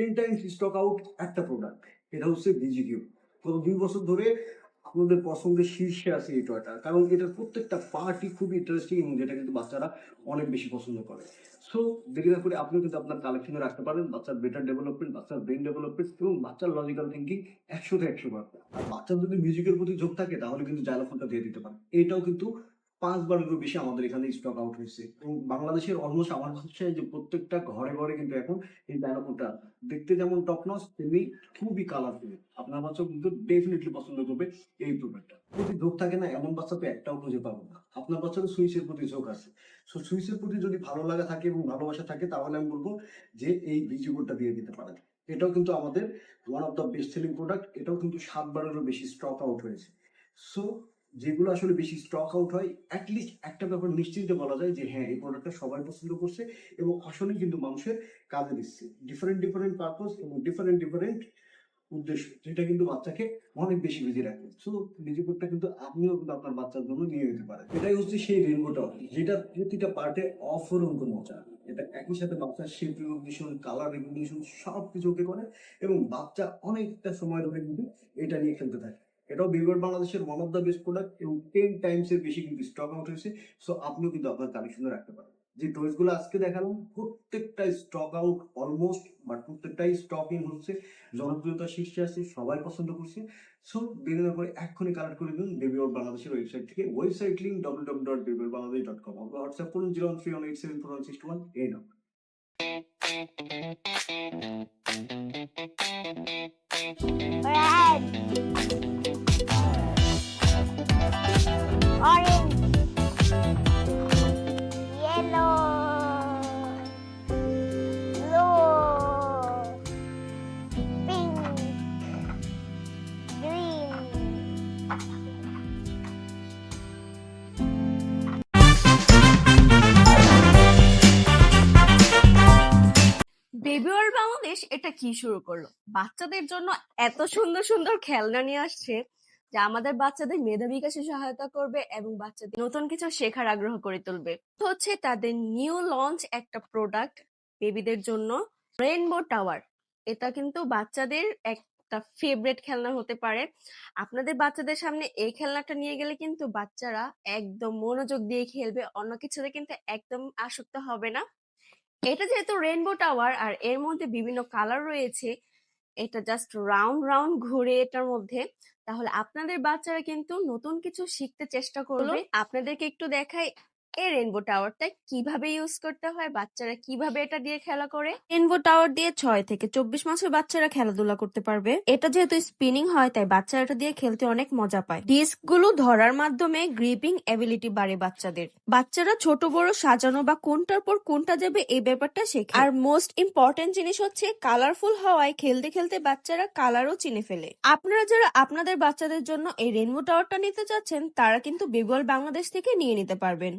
10 Times stock out একটা product, এটা হচ্ছে ভিজিকিউ। গত 2 বছর ধরে আপনাদের পছন্দের শীর্ষে আছে এই টয়টা, কারণ এটার প্রত্যেকটা পার্টই খুবই ইন্টারেস্টিং এবং যেটা কিন্তু বাচ্চারা অনেক বেশি পছন্দ করে। সো দেরি না করে আপনিও কিন্তু আপনার কালেকশনে রাখতে পারেন বাচ্চার বেটার ডেভেলপমেন্ট, বাচ্চার ব্রেন ডেভেলপমেন্ট এবং বাচ্চার লজিক্যাল থিঙ্কিং 100-তে 100 পারবে। আর বাচ্চার যদি মিউজিকের প্রতি ঝোঁক থাকে তাহলে কিন্তু জাইলোফোনটা দিয়ে দিতে পারেন। এটাও কিন্তু 5 বারেরও বেশি আমাদের এখানে স্টক আউট হয়েছে এবং বাংলাদেশের অলমোস্ট আমার হচ্ছে যে প্রত্যেকটা ঘরে ঘরে কিন্তু এখন এই জাইলোফোনটা দেখতে যেমন টপ নচ তেমনি খুবই কালারফুল। আপনার বাচ্চা কিন্তু ডেফিনেটলি পছন্দ করবে এই প্রোডাক্টটা। যদি ঝোঁক থাকে না, এমন বাচ্চা তো একটাও খুঁজে পাবো না। আপনার বাচ্চারও সুইচের প্রতি ঝোঁক আছে, সো সুইচের প্রতি যদি ভালো লাগা থাকে এবং ভালোবাসা থাকে তাহলে আমি বলবো যে এই ভিজিবোর্ডটা দিয়ে দিতে পারেন। এটাও কিন্তু আমাদের one of the best selling product. এটাও কিন্তু 7 বারেরও বেশি স্টক আউট হয়েছে। সো যেগুলো আসলে বেশি স্টক আউট হয়, অ্যাটলিস্ট একটা ব্যাপার নিশ্চিন্তে বলা যায় যে হ্যাঁ, এই প্রোডাক্টটা সবাই পছন্দ করছে এবং আসলে কিন্তু মানুষের কাজে দিচ্ছে। ডিফারেন্ট ডিফারেন্ট পারপোজ এবং ডিফারেন্ট ডিফারেন্ট উদ্দেশ্য, যেটা কিন্তু বাচ্চাকে অনেক বেশি বিজি রাখে। সো ভিজিবোর্ডটা কিন্তু আপনিও কিন্তু আপনার বাচ্চার জন্য নিয়ে নিতে পারেন। এটাই হচ্ছে সেই রেনবো টয়, যেটা প্রতিটা পার্টে অফুরন্ত মজা। এটা একই সাথে বাচ্চার শেপ রিকগনিশন, কালার রিকগনিশন সবকিছু ওকে করে এবং বাচ্চা অনেকটা সময় ধরে কিন্তু এটা নিয়ে খেলতে থাকে। এটাও ভিভোর বাংলাদেশের one of the best product এবং 10 টাইমস এর বেশি কিন্তু স্টক আউট হয়েছে। সো আপনিও কিন্তু আপনার কালেকশনে রাখতে পারেন। যে টয়েস গুলো আজকে দেখালাম প্রত্যেকটা স্টক আউট অলমোস্ট, বাট প্রত্যেকটাই স্টক ইন হচ্ছে, জনপ্রিয়তা শীর্ষে আছে, সবাই পছন্দ করছে। সো দেরি না করে এক্ষুনি কালেক্ট করে দিন বেবিওর বাংলাদেশের ওয়েবসাইট থেকে। ওয়েবসাইট লিঙ্ক www.babyourbangladesh.com, অথবা হোয়াটসঅ্যাপ করুন 01318741621 এই number. Red, orange, yellow, blue, pink, green. Baby world Bangladesh এটা কি শুরু করলো? বাচ্চাদের জন্য এত সুন্দর সুন্দর খেলনা নিয়ে আসছে যা আমাদের বাচ্চাদের মেধা বিকাশে সহায়তা করবে এবং বাচ্চাদের নতুন কিছু শেখার আগ্রহ করে তুলবে। তো হচ্ছে তাদের নিউ লঞ্চ একটা প্রোডাক্ট বেবিদের জন্য, রেইনবো টাওয়ার। এটা কিন্তু বাচ্চাদের একটা ফেভারিট খেলনা হতে পারে। আপনাদের বাচ্চাদের সামনে এই খেলনাটা নিয়ে গেলে কিন্তু বাচ্চারা একদম মনোযোগ দিয়ে খেলবে, অন্য কিছুতে কিন্তু একদম আসক্ত হবে না। এটা যেহেতু রেইনবো টাওয়ার আর এর মধ্যে বিভিন্ন কালার রয়েছে, এটা জাস্ট রাউন্ড রাউন্ড ঘুরে এটার মধ্যে, তাহলে আপনাদের বাচ্চারা কিন্তু নতুন কিছু শিখতে চেষ্টা করবে। আপনাদেরকে একটু দেখাই এই রেইনবো টাওয়ারটা কিভাবে ইউজ করতে হয়, বাচ্চারা কিভাবে এটা দিয়ে খেলা করে। রেইনবো টাওয়ার দিয়ে 6 থেকে 24 মাসের বাচ্চারা খেলাধুলা করতে পারবে। এটা যেহেতু স্পিনিং হয় তাই বাচ্চারা এটা দিয়ে খেলতে অনেক মজা পায়। ডিস্ক গুলো ধরার মাধ্যমে গ্রিপিং এবিলিটি বাড়ে বাচ্চাদের। বাচ্চারা ছোট বড় সাজানো বা কোনটার পর কোনটা যাবে এই ব্যাপারটা শেখে। আর মোস্ট ইম্পর্টেন্ট জিনিস হচ্ছে কালারফুল হওয়ায় খেলতে খেলতে বাচ্চারা কালারও চিনে ফেলে। আপনারা যারা আপনাদের বাচ্চাদের জন্য এই রেইনবো টাওয়ারটা নিতে চাচ্ছেন তারা কিন্তু বেবি ওয়ার্ল্ড বাংলাদেশ থেকে নিয়ে নিতে পারবেন।